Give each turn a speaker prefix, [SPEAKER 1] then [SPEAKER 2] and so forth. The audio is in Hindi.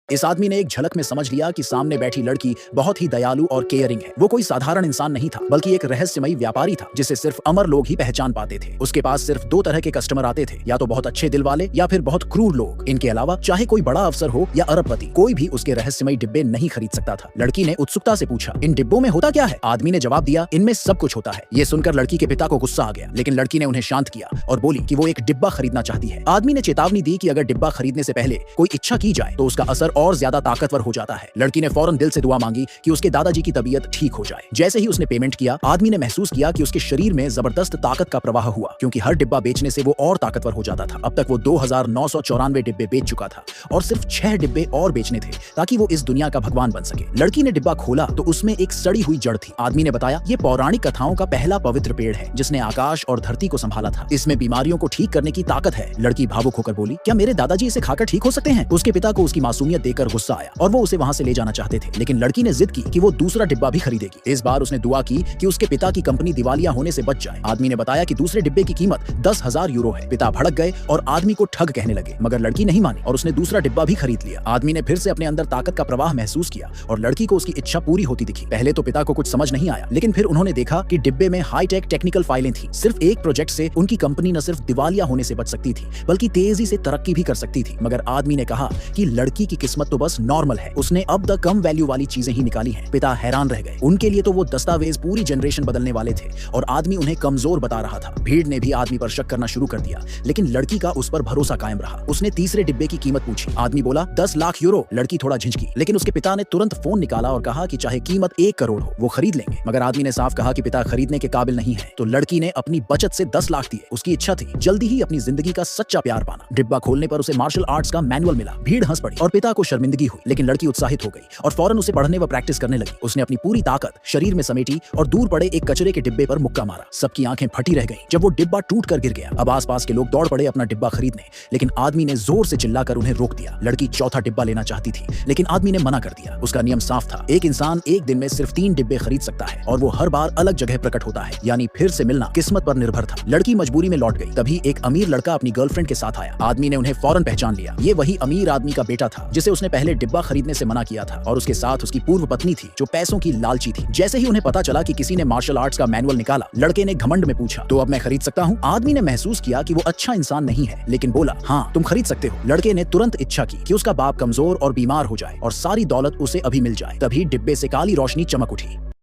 [SPEAKER 1] इस आदमी ने एक झलक में समझ लिया कि सामने बैठी लड़की बहुत ही दयालु और केयरिंग है। वो कोई साधारण इंसान नहीं था, बल्कि एक रहस्यमयी व्यापारी था जिसे सिर्फ अमर लोग ही पहचान पाते थे। उसके पास सिर्फ दो तरह के कस्टमर आते थे, या तो बहुत अच्छे दिल वाले या फिर बहुत क्रूर लोग। इनके अलावा चाहे कोई बड़ा अफसर हो या अरबपति, कोई भी उसके रहस्यमयी डिब्बे नहीं खरीद सकता था। लड़की ने उत्सुकता से पूछा, इन डिब्बों में होता क्या है? आदमी ने जवाब दिया, इनमें सब कुछ होता है। ये सुनकर लड़की के पिता को गुस्सा आ गया, लेकिन लड़की ने उन्हें शांत किया और बोली कि वो एक डिब्बा खरीदना चाहती है। आदमी ने चेतावनी दी कि अगर डिब्बा खरीदने से पहले कोई इच्छा की जाए तो उसका असर और ज्यादा ताकतवर हो जाता है। लड़की ने फौरन दिल से दुआ मांगी कि उसके दादाजी की तबीयत ठीक हो जाए। जैसे ही उसने पेमेंट किया, आदमी ने महसूस किया कि उसके शरीर में जबरदस्त ताकत का प्रवाह हुआ, क्योंकि हर डिब्बा बेचने से वो और ताकतवर हो जाता था। अब तक वो 2994 डिब्बे बेच चुका था और सिर्फ 6 डिब्बे और बेचने थे ताकि वो इस दुनिया का भगवान बन सके। लड़की ने डिब्बा खोला तो उसमें एक सड़ी हुई जड़ थी। आदमी ने बताया, ये पौराणिक कथाओं का पहला पवित्र पेड़ है जिसने आकाश और धरती को संभाला था। इसमें बीमारियों को ठीक करने की ताकत है। लड़की भावुक होकर बोली, क्या मेरे दादाजी इसे खाकर ठीक हो सकते हैं? उसके पिता को उसकी मासूमियत देखकर गुस्सा आया और वो उसे वहां से ले जाना चाहते थे, लेकिन लड़की ने जिद की कि वो दूसरा डिब्बा भी खरीदेगी। इस बार उसने दुआ की कि उसके पिता की कंपनी दिवालिया होने से बच जाए। आदमी ने बताया कि दूसरे डिब्बे की कीमत 10,000 यूरो है। पिता भड़क गए और आदमी को ठग कहने लगे, मगर लड़की नहीं मानी और उसने दूसरा डिब्बा भी खरीद लिया। आदमी ने फिर से अपने अंदर ताकत का प्रवाह महसूस किया और लड़की को उसकी इच्छा पूरी होती दिखी। पहले तो पिता को कुछ समझ नहीं आया, लेकिन फिर उन्होंने देखा कि डिब्बे में हाईटेक टेक्निकल फाइलें थी। सिर्फ एक प्रोजेक्ट से उनकी कंपनी न सिर्फ दिवालिया होने से बच सकती थी, बल्कि तेजी से तरक्की भी कर सकती थी। मगर आदमी ने कहा कि लड़की की किस्मत तो बस नॉर्मल है, उसने अब तक कम वैल्यू वाली चीजें ही निकाली हैं। पिता हैरान रह गए। उनके लिए तो वो दस्तावेज पूरी जनरेशन बदलने वाले थे और आदमी उन्हें कमजोर बता रहा था। भीड़ ने भी आदमी पर शक करना शुरू कर दिया, लेकिन लड़की का उस पर भरोसा कायम रहा। उसने तीसरे डिब्बे की कीमत पूछी। आदमी बोला 10 लाख यूरो। लड़की थोड़ा झिझकी, लेकिन उसके पिता ने तुरंत फोन निकाला और कहा कि चाहे कीमत 1 करोड़ हो, वो खरीद लेंगे। मगर आदमी ने साफ कहा कि पिता खरीदने के काबिल नहीं है। तो लड़की ने अपनी बचत से 10 लाख दिए। उसकी इच्छा थी जल्दी ही अपनी जिंदगी का सच्चा प्यार पाना। डिब्बा खोलने पर उसे मार्शल आर्ट्स का मैनुअल मिला। भीड़ हंस पड़ी और पिता को शर्मिंदगी हुई, लेकिन लड़की उत्साहित हो गई और फौरन उसे पढ़ने व प्रैक्टिस करने लगी। उसने अपनी पूरी ताकत शरीर में समेटी और दूर पड़े एक कचरे के डिब्बे पर मुक्का मारा। सबकी आंखें फटी रह गईं जब वो डिब्बा टूटकर गिर गया। अब आसपास के लोग दौड़ पड़े अपना डिब्बा खरीदने, लेकिन आदमी ने जोर से चिल्लाकर उन्हें रोक दिया। लड़की चौथा डिब्बा लेना चाहती थी, लेकिन आदमी ने मना कर दिया। उसका नियम साफ था, एक इंसान एक दिन में सिर्फ 3 डिब्बे खरीद सकता है और वो हर बार अलग जगह प्रकट होता है, यानी फिर से मिलना किस्मत पर निर्भर था। लड़की मजबूरी में लौट गई। तभी एक अमीर लड़का अपनी गर्लफ्रेंड के साथ आया। आदमी ने उन्हें फौरन पहचान लिया। ये वही अमीर आदमी का बेटा था जिसे उसने पहले डिब्बा खरीदने से मना किया था, और उसके साथ उसकी पूर्व पत्नी थी जो पैसों की लालची थी। जैसे ही उन्हें पता चला कि किसी ने मार्शल आर्ट्स का मैनुअल निकाला, लड़के ने घमंड में पूछा, तो अब मैं खरीद सकता हूँ? आदमी ने महसूस किया कि वो अच्छा इंसान नहीं है, लेकिन बोला, हाँ तुम खरीद सकते हो। लड़के ने तुरंत इच्छा की कि उसका बाप कमजोर और बीमार हो जाए और सारी दौलत उसे अभी मिल जाए। तभी डिब्बे से काली रोशनी चमक उठी।